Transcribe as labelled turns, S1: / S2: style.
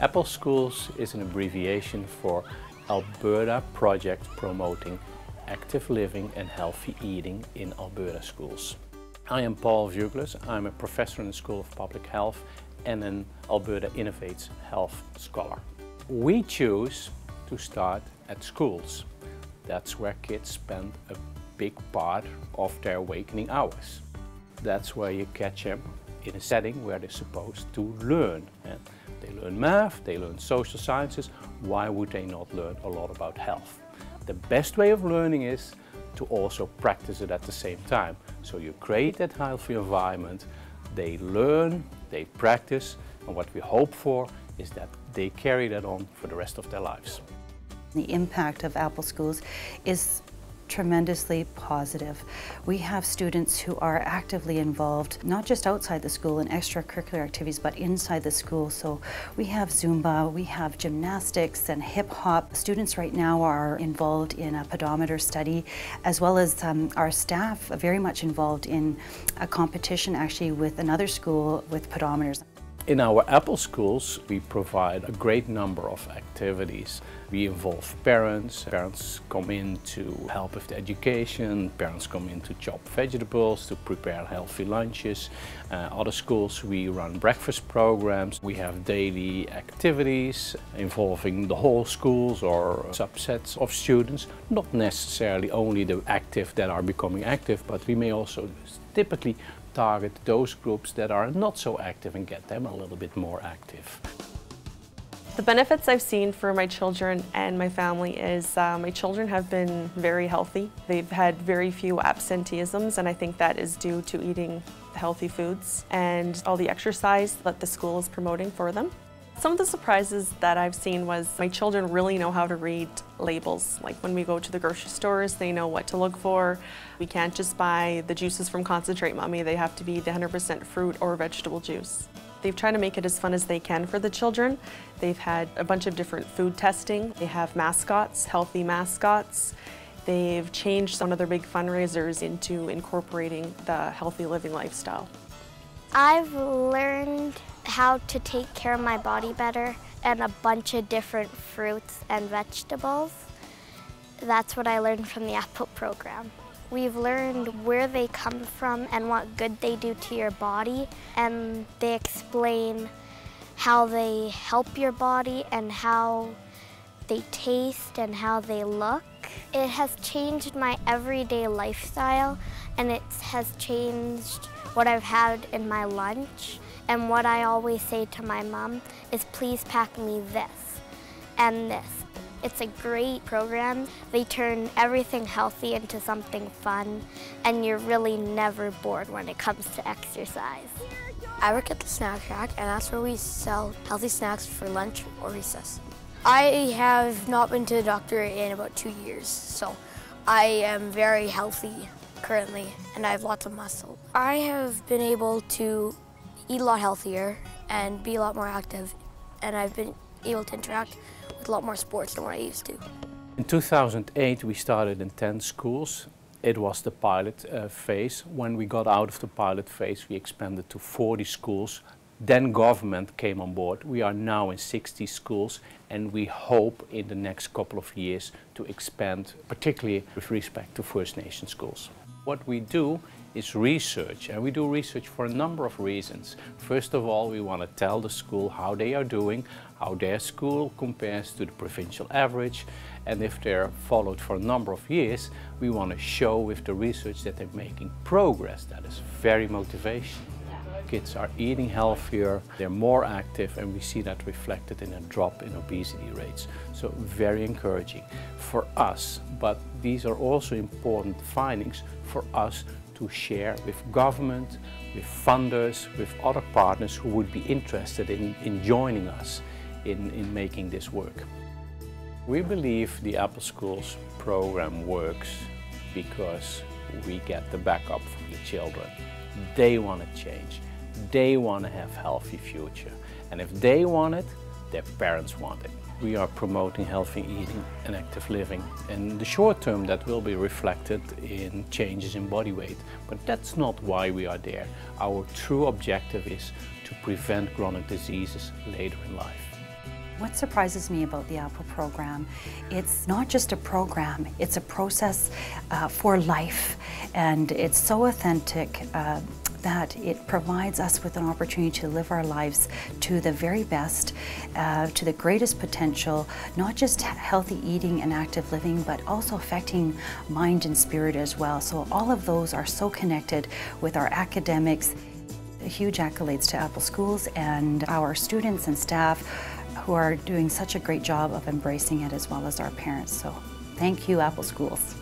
S1: Apple Schools is an abbreviation for Alberta Project Promoting Active Living and Healthy Eating in Alberta Schools. I am Paul Veuglers. I'm a professor in the School of Public Health and an Alberta Innovates Health Scholar. We choose to start at schools. That's where kids spend a big part of their awakening hours. That's where you catch them in a setting where they're supposed to learn. They learn math, they learn social sciences. Why would they not learn a lot about health? The best way of learning is to also practice it at the same time. So you create that healthy environment, they learn, they practice, and what we hope for is that they carry that on for the rest of their lives.
S2: The impact of Apple Schools is tremendously positive. We have students who are actively involved, not just outside the school in extracurricular activities, but inside the school. So we have Zumba, we have gymnastics and hip hop. Students right now are involved in a pedometer study, as well as our staff are very much involved in a competition actually with another school with pedometers.
S1: In our Apple Schools, we provide a great number of activities. We involve parents. Parents come in to help with the education. Parents come in to chop vegetables, to prepare healthy lunches. Other schools, we run breakfast programs. We have daily activities involving the whole schools or subsets of students. Not necessarily only the active that are becoming active, but we may also typically target those groups that are not so active and get them a little bit more active.
S3: The benefits I've seen for my children and my family is my children have been very healthy. They've had very few absenteeisms, and I think that is due to eating healthy foods and all the exercise that the school is promoting for them. Some of the surprises that I've seen was my children really know how to read labels. Like when we go to the grocery stores, they know what to look for. We can't just buy the juices from Concentrate Mommy. They have to be the 100% fruit or vegetable juice. They've tried to make it as fun as they can for the children. They've had a bunch of different food testing. They have mascots, healthy mascots. They've changed one of their big fundraisers into incorporating the healthy living lifestyle.
S4: I've learned how to take care of my body better and a bunch of different fruits and vegetables. That's what I learned from the Apple program. We've learned where they come from and what good they do to your body, and they explain how they help your body and how they taste and how they look. It has changed my everyday lifestyle, and it has changed what I've had in my lunch. And what I always say to my mom is, please pack me this and this. It's a great program. They turn everything healthy into something fun, and you're really never bored when it comes to exercise.
S5: I work at the Snack Shack, and that's where we sell healthy snacks for lunch or recess. I have not been to the doctor in about 2 years, so I am very healthy currently, and I have lots of muscle. I have been able to eat a lot healthier and be a lot more active, and I've been able to interact with a lot more sports than what I used to.
S1: In 2008 we started in 10 schools. It was the pilot phase. When we got out of the pilot phase, we expanded to 40 schools. Then government came on board. We are now in 60 schools, and we hope in the next couple of years to expand, particularly with respect to First Nation schools. What we do is research, and we do research for a number of reasons. First of all, we want to tell the school how they are doing, how their school compares to the provincial average, and if they're followed for a number of years, we want to show with the research that they're making progress. That is very motivational. Kids are eating healthier, they're more active, and we see that reflected in a drop in obesity rates. So very encouraging for us, but these are also important findings for us to share with government, with funders, with other partners who would be interested in joining us in making this work. We believe the Apple Schools program works because we get the backup from the children. They want to change. They want to have a healthy future. And if they want it, their parents want it. We are promoting healthy eating and active living. In the short term, that will be reflected in changes in body weight. But that's not why we are there. Our true objective is to prevent chronic diseases later in life.
S2: What surprises me about the Apple program, it's not just a program, it's a process for life, and it's so authentic that it provides us with an opportunity to live our lives to the very best, to the greatest potential, not just healthy eating and active living, but also affecting mind and spirit as well. So all of those are so connected with our academics. Huge accolades to Apple Schools and our students and staff who are doing such a great job of embracing it, as well as our parents. So thank you, Apple Schools.